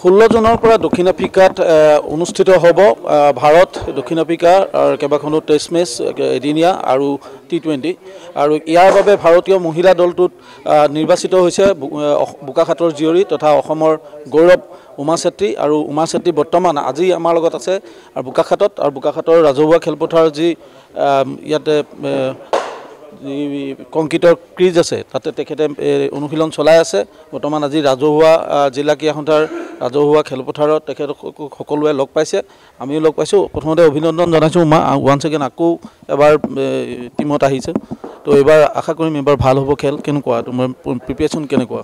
16 জুনৰ পৰা দক্ষিণ আফ্ৰিকাত অনুষ্ঠিত হ'ব ভাৰত দক্ষিণ আফ্ৰিকাৰ কেইবাখনো টেষ্ট মেচ এদিনীয়া আৰু T20 আৰু ইয়াৰ বাবে ভাৰতীয় মহিলা দলটোত নিৰ্বাচিত হৈছে বোকাখাতৰ জীয়ৰী তথা অসমৰ গৌৰৱ উমা চেত্ৰী আৰু উমা চেত্ৰী বৰ্তমান আজি আমাৰ লগত আছে আৰু বোকাখাতৰ ৰাজহুৱা খেলপথাৰ যি ইয়াতে কংক্ৰিটৰ ক্ৰিজ আছে তাতে তেখেতে অনুশীলন চলাই আছে বৰ্তমান আজি ৰাজহুৱা জিলা ক্ৰীড়া সন্থাৰ ৰাজহুৱা খেলপথাৰত তেখেত সকলোৱে লগ পাইছে আমিও লগ পাইছোঁ প্ৰথমতে অভিনন্দন জনাইছোঁ উমা ওৱান সেকেন্ড আকৌ এবাৰ টিমত আহিছে তো এবাৰ আশা কৰিম এবাৰ ভাল হ'ব খেল কেনেকুৱা তোমাৰ প্ৰিপাৰেচন কেনেকুৱা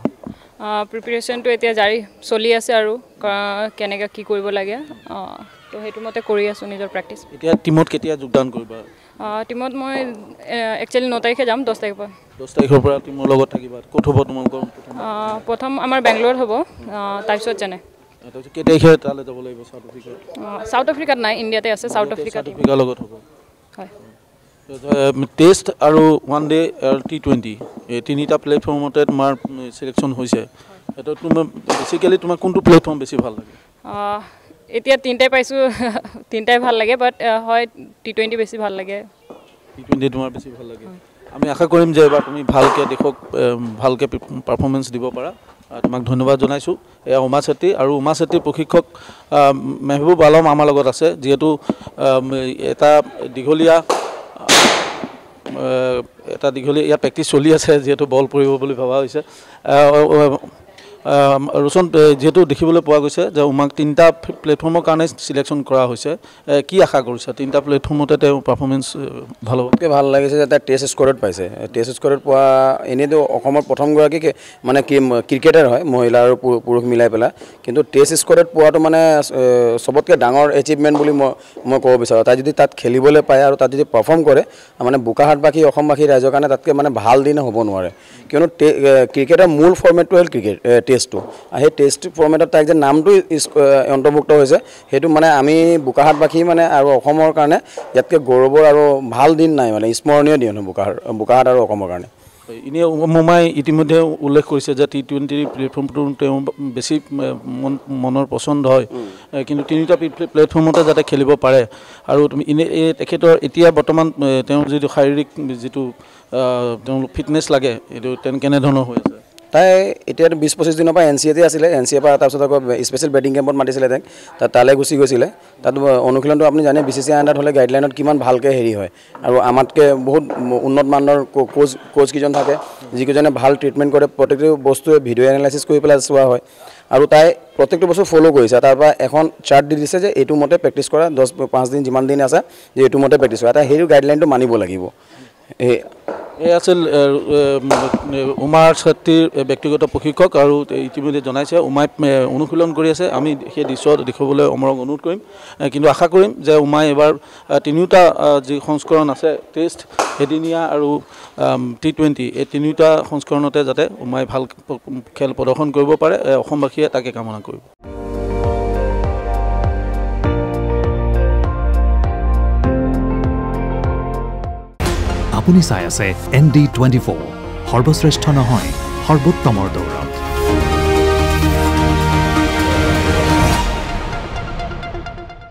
প্ৰিপাৰেচনটো এতিয়া জাৰি চলি আছে আৰু কেনেকৈ কি কৰিব লাগে তো সেইটো মতে কৰি আছোঁ নিজৰ প্ৰেক্টিছ এতিয়া টিমত কেতিয়া যোগদান কৰিবা টিমত মই একচুৱেলি 9 তাৰিখে যাম 10 তাৰিখৰ পৰা 10 তাৰিখৰ পৰা টিমৰ লগত থাকিবা ক'ত হ'ব তোমালোকৰ প্ৰথম আমাৰ বেংগলোৰত হ'ব তাৰপিছত চেন্নাই কেই তাৰিখে তালৈ যাব লাগিব সাউথ আফ্ৰিকাত নাই ইণ্ডিয়াতে আছে সাউথ আফ্ৰিকাৰ লগত হ'ব হয় টেষ্ট আৰু ওৱান ডে আৰু T20 এই তিনিটা প্লেটফৰ্মতে তোমাৰ সিলেকশ্যন হৈছে এটা তোমাৰ বেসিক্যালি তোমাৰ কোনটো প্লেটফৰ্ম বেছি ভাল লাগে এতিয়া তিনটাই পাইছোঁ তিনটাই ভাল লাগে বাট হয় T20 বেছি ভাল লাগে T20 তোমাৰ বেছি ভাল লাগে আমি আশা কৰিম যে এবাৰ তুমি ভালকৈ দেখক ভালকৈ পাৰফৰ্মেন্স দিব পাৰা তোমাক ধন্যবাদ জনাইছোঁ এয়া উমা চেত্ৰী আৰু উমা চেত্ৰীৰ প্ৰশিক্ষক মেহবুব আলম আমাৰ লগত আছে যিহেতু এটা দীঘলীয়া ইয়াত প্ৰেক্টিছ চলি আছে যিহেতু বল পৰিব বুলি ভাবা হৈছে ৰোশন যেহেতু দেখিবলৈ পোৱা গৈছে যে উমাক তিনিটা প্লেটফৰ্মৰ কাৰণে সিলেকশ্যন কৰা হৈছে কি আশা কৰিছে তিনিটা প্লেটফৰ্মতে তেওঁ পাৰফৰ্মেন্স ভাল হ'ব ভাল লাগিছে যে তাই টেষ্ট স্কোৰত পাইছে টেষ্ট স্কোৰত পোৱা এনেইতো অসমৰ প্ৰথমগৰাকী মানে কি ক্ৰিকেটাৰ হয় মহিলা আৰু পুৰুষ মিলাই পেলাই কিন্তু টেষ্ট স্কোৰত পোৱাটো মানে সবতকৈ ডাঙৰ এচিভমেণ্ট বুলি মই ক'ব বিচাৰোঁ তাই যদি তাত খেলিবলৈ পায় আৰু তাত যদি পাৰফৰ্ম কৰে মানে বোকাখাতবাসী অসমবাসী ৰাইজৰ কাৰণে তাতকৈ মানে ভাল দিন হ'ব নোৱাৰে কিয়নো ক্ৰিকেটৰ মূল ফৰ্মেটটো হ'ল ক্ৰিকেট টেষ্টটো সেই টেষ্ট ফৰ্মেটত তাইক যে নামটো অন্তৰ্ভুক্ত হৈছে সেইটো মানে আমি বোকাখাতবাসী মানে আৰু অসমৰ কাৰণে ইয়াতকৈ গৌৰৱৰ আৰু ভাল দিন নাই মানে স্মৰণীয় দিন বোকাখাত আৰু অসমৰ কাৰণে এনেই উমাই ইতিমধ্যে উল্লেখ কৰিছে যে T20 প্লেটফৰ্মটো তেওঁ বেছি মনৰ পচন্দ হয় কিন্তু তিনিটা প্লেটফৰ্মতে যাতে খেলিব পাৰে আৰু তুমি তেখেতৰ এতিয়া বৰ্তমান তেওঁৰ যিটো শাৰীৰিক যিটো তেওঁলোক ফিটনেছ লাগে এইটো কেনেধৰণৰ হৈ আছে তাই এতিয়াতো 20-25 দিনৰ পৰা NCA আছিলে NCA পৰা তাৰপিছত আকৌ স্পেচিয়েল বেটিং কেম্পত মাতিছিলে তাক তালৈ গুচি গৈছিলে তাত অনুশীলনটো আপুনি জানে BCCI আণ্ডাৰত হ'লে গাইডলাইনত কিমান ভালকৈ হেৰি হয় আৰু আমাতকৈ বহুত উন্নত মানৰ কোচ কেইজন থাকে যিকেইজনে ভাল ট্ৰিটমেণ্ট কৰে প্ৰত্যেকটো বস্তুৱে ভিডিঅ' এনালাইচিছ কৰি পেলাই চোৱা হয় আৰু তাই প্ৰত্যেকটো বস্তু ফ'ল' কৰিছে তাৰপৰা এখন চাৰ্ট দি দিছে যে এইটো মতে প্ৰেক্টিছ কৰা 10-5 দিন যিমান দিন আছে যে এইটো মতে প্ৰেক্টিছ কৰা তাই সেইটো গাইডলাইনটো মানিব লাগিব এই আছিল উমা চেত্ৰীৰ ব্যক্তিগত প্ৰশিক্ষক আৰু ইতিমধ্যে জনাইছে উমাই অনুশীলন কৰি আছে আমি সেই দৃশ্য দেখিবলৈ অমৰক অনুৰোধ কৰিম কিন্তু আশা কৰিম যে উমাই এবাৰ তিনিওটা যি সংস্কৰণ আছে টেষ্ট এদিনীয়া আৰু T20 এই তিনিওটা সংস্কৰণতে যাতে উমাই ভাল খেল প্ৰদৰ্শন কৰিব পাৰে অসমবাসীয়ে তাকে কামনা কৰিব আপুনি চাই আছে ND24 সৰ্বশ্ৰেষ্ঠ নহয় সৰ্বোত্তমৰ দৌৰ